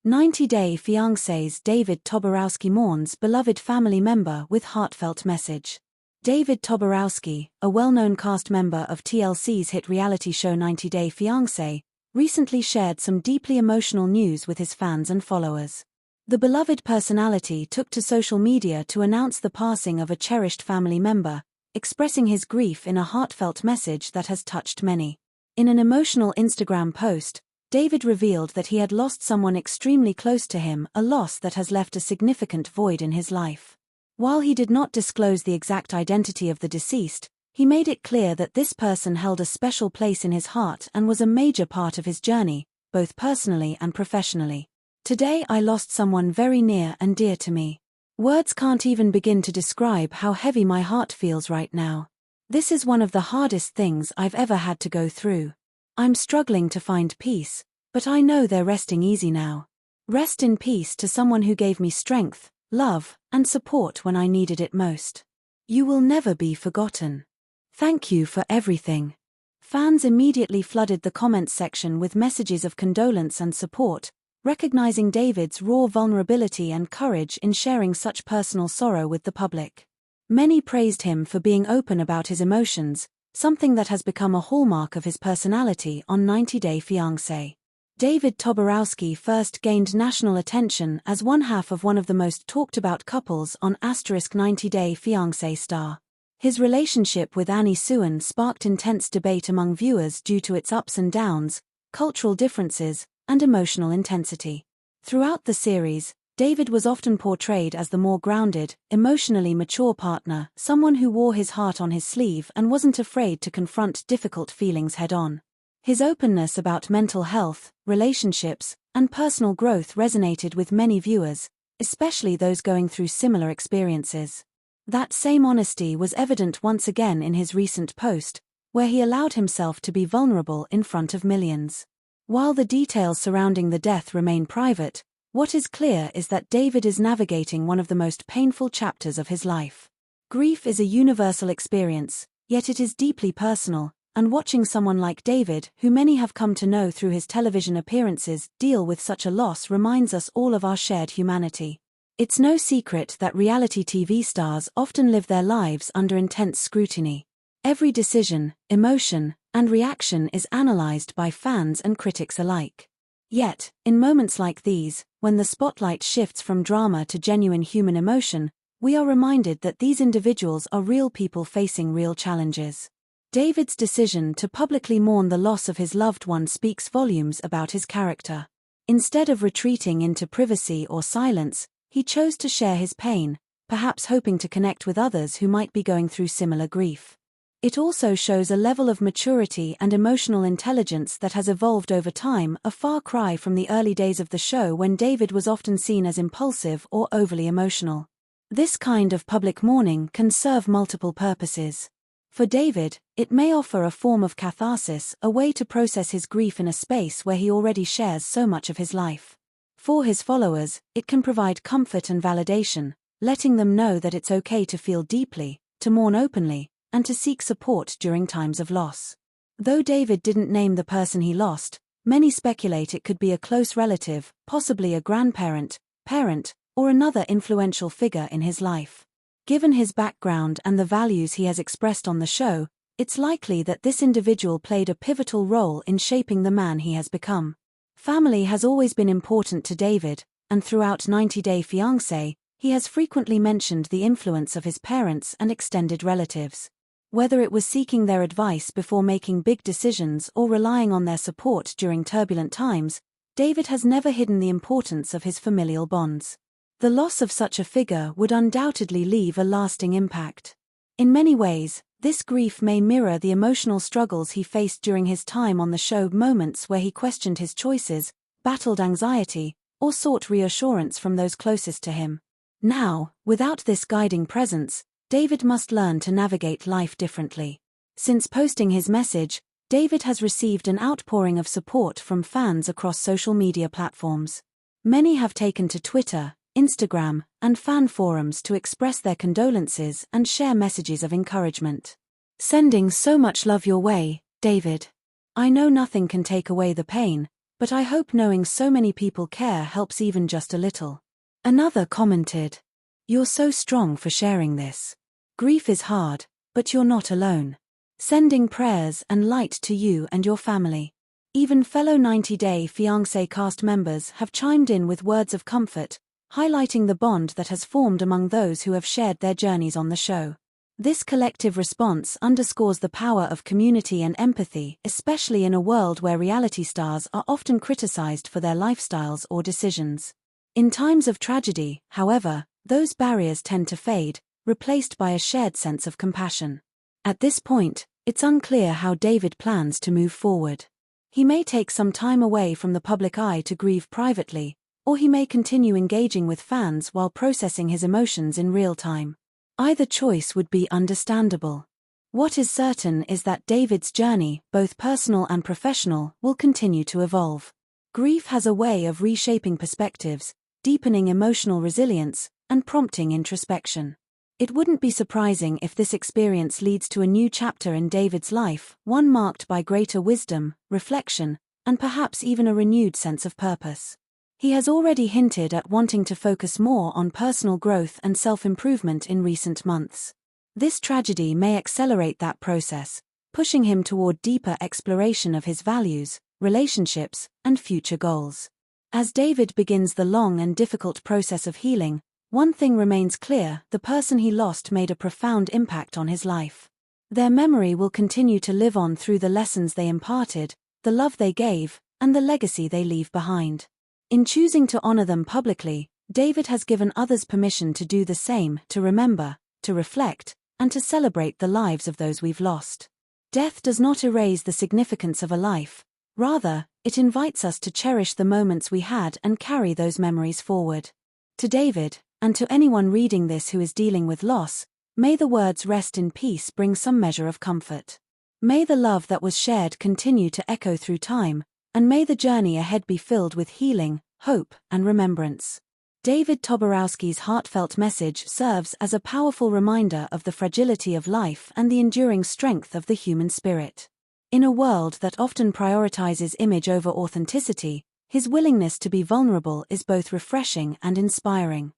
90-Day Fiancé's David Toborowsky mourns beloved family member with heartfelt message. David Toborowsky, a well-known cast member of TLC's hit reality show 90-Day Fiancé, recently shared some deeply emotional news with his fans and followers. The beloved personality took to social media to announce the passing of a cherished family member, expressing his grief in a heartfelt message that has touched many. In an emotional Instagram post, David revealed that he had lost someone extremely close to him, a loss that has left a significant void in his life. While he did not disclose the exact identity of the deceased, he made it clear that this person held a special place in his heart and was a major part of his journey, both personally and professionally. "Today I lost someone very near and dear to me. Words can't even begin to describe how heavy my heart feels right now. This is one of the hardest things I've ever had to go through. I'm struggling to find peace, but I know they're resting easy now. Rest in peace to someone who gave me strength, love, and support when I needed it most. You will never be forgotten. Thank you for everything." Fans immediately flooded the comments section with messages of condolence and support, recognizing David's raw vulnerability and courage in sharing such personal sorrow with the public. Many praised him for being open about his emotions, something that has become a hallmark of his personality on 90-Day Fiancé. David Toborowsky first gained national attention as one half of one of the most talked-about couples on *90-Day Fiancé star. His relationship with Annie Suen sparked intense debate among viewers due to its ups and downs, cultural differences, and emotional intensity. Throughout the series, David was often portrayed as the more grounded, emotionally mature partner, someone who wore his heart on his sleeve and wasn't afraid to confront difficult feelings head-on. His openness about mental health, relationships, and personal growth resonated with many viewers, especially those going through similar experiences. That same honesty was evident once again in his recent post, where he allowed himself to be vulnerable in front of millions. While the details surrounding the death remain private, what is clear is that David is navigating one of the most painful chapters of his life. Grief is a universal experience, yet it is deeply personal, and watching someone like David, who many have come to know through his television appearances, deal with such a loss reminds us all of our shared humanity. It's no secret that reality TV stars often live their lives under intense scrutiny. Every decision, emotion, and reaction is analyzed by fans and critics alike. Yet, in moments like these, when the spotlight shifts from drama to genuine human emotion, we are reminded that these individuals are real people facing real challenges. David's decision to publicly mourn the loss of his loved one speaks volumes about his character. Instead of retreating into privacy or silence, he chose to share his pain, perhaps hoping to connect with others who might be going through similar grief. It also shows a level of maturity and emotional intelligence that has evolved over time, a far cry from the early days of the show when David was often seen as impulsive or overly emotional. This kind of public mourning can serve multiple purposes. For David, it may offer a form of catharsis, a way to process his grief in a space where he already shares so much of his life. For his followers, it can provide comfort and validation, letting them know that it's okay to feel deeply, to mourn openly, and to seek support during times of loss. Though David didn't name the person he lost, many speculate it could be a close relative, possibly a grandparent, parent, or another influential figure in his life. Given his background and the values he has expressed on the show, it's likely that this individual played a pivotal role in shaping the man he has become. Family has always been important to David, and throughout 90-Day Fiancé, he has frequently mentioned the influence of his parents and extended relatives. Whether it was seeking their advice before making big decisions or relying on their support during turbulent times, David has never hidden the importance of his familial bonds. The loss of such a figure would undoubtedly leave a lasting impact. In many ways, this grief may mirror the emotional struggles he faced during his time on the show, moments where he questioned his choices, battled anxiety, or sought reassurance from those closest to him. Now, without this guiding presence, David must learn to navigate life differently. Since posting his message, David has received an outpouring of support from fans across social media platforms. Many have taken to Twitter, Instagram, and fan forums to express their condolences and share messages of encouragement. "Sending so much love your way, David. I know nothing can take away the pain, but I hope knowing so many people care helps even just a little." Another commented, "You're so strong for sharing this. Grief is hard, but you're not alone. Sending prayers and light to you and your family." Even fellow 90 Day Fiancé cast members have chimed in with words of comfort, highlighting the bond that has formed among those who have shared their journeys on the show. This collective response underscores the power of community and empathy, especially in a world where reality stars are often criticized for their lifestyles or decisions. In times of tragedy, however, those barriers tend to fade, replaced by a shared sense of compassion. At this point, it's unclear how David plans to move forward. He may take some time away from the public eye to grieve privately, or he may continue engaging with fans while processing his emotions in real time. Either choice would be understandable. What is certain is that David's journey, both personal and professional, will continue to evolve. Grief has a way of reshaping perspectives, deepening emotional resilience, and prompting introspection. It wouldn't be surprising if this experience leads to a new chapter in David's life, one marked by greater wisdom, reflection, and perhaps even a renewed sense of purpose. He has already hinted at wanting to focus more on personal growth and self-improvement in recent months. This tragedy may accelerate that process, pushing him toward deeper exploration of his values, relationships, and future goals. As David begins the long and difficult process of healing, one thing remains clear: the person he lost made a profound impact on his life. Their memory will continue to live on through the lessons they imparted, the love they gave, and the legacy they leave behind. In choosing to honor them publicly, David has given others permission to do the same, to remember, to reflect, and to celebrate the lives of those we've lost. Death does not erase the significance of a life. Rather, it invites us to cherish the moments we had and carry those memories forward. To David, and to anyone reading this who is dealing with loss, may the words "rest in peace" bring some measure of comfort. May the love that was shared continue to echo through time, and may the journey ahead be filled with healing, hope, and remembrance. David Toborowsky's heartfelt message serves as a powerful reminder of the fragility of life and the enduring strength of the human spirit. In a world that often prioritizes image over authenticity, his willingness to be vulnerable is both refreshing and inspiring.